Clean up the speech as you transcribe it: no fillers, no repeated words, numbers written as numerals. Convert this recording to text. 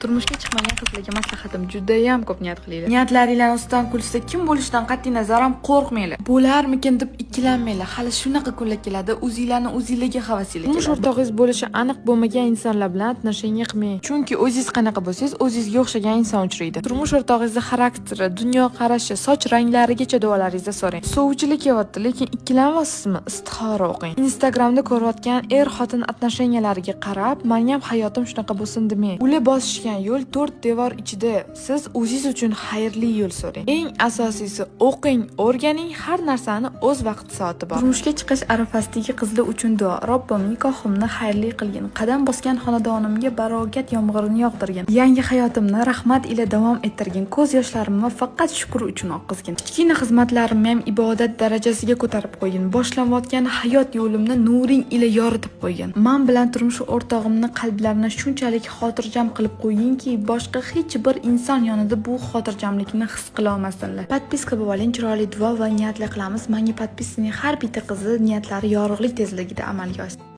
Turmushga chiqmagan qizlarga maslahatim juda ham ko'p niyat qilinglar. Niyatlaringlar ustidan kulsa, kim bo'lishidan qat'iy nazar ham qo'rqmanglar. Bo'larmikin deb ikkilanmanglar. Hali shunaqa kunlar keladi, o'zinglarni o'zingizga havasinglar keladi. Turmush o'rtog'ingiz bo'lishi aniq bo'lmagan insonlar bilan отношения qilmang. Chunki o'zingiz qanaqa bo'lsangiz, o'zingizga o'xshagan inson uchraydi. Turmush o'rtog'ingizning xarakteri, dunyo qarashi, soch ranglarigacha duolaringizda so'rang. Sovchilik kelyapti, lekin ikkilanmasizmi? Istixora o'qing. Instagramda ko'rayotgan er-xotin отношениялariga qarab, "Men ham hayotim shunaqa bo'lsin" demang. Ular bosishgan yo'l 4 devor ichida. Siz o'zingiz uchun xayrli yo'l so'rang. Eng asosiysi o'qing, o'rganing, har narsani o'z vaqt soati bor. Turmushga chiqish arafasidagi qizlar uchun duo. Robbim nikohimni xayrli qilgin. Qadam bosgan xonadonimga barokat yomg'irini yog'dirgin. Yangi hayotimni rahmat ila davom ettirgin. Ko'z yoshlarimni faqat shukr uchun oqizgin. Kichkina xizmatlarimni ham ibodat darajasiga ko'tarib qo'ygin. Boshlanayotgan hayot yo'limni nuring ila yoritib qo'ygin. Men bilan turmush o'rtog'imni qalblarini shunchalik xotirjam qilib qo'yingki, boshqa hech bir inson yonida bu xotirjamlikni his qila olmasinlar. Podpiska bo'lib oling, chiroyli duo va niyatlar qilamiz. Menga podpisaning har bitta qizi niyatlari yorug'lik tezligida amalga oshsin.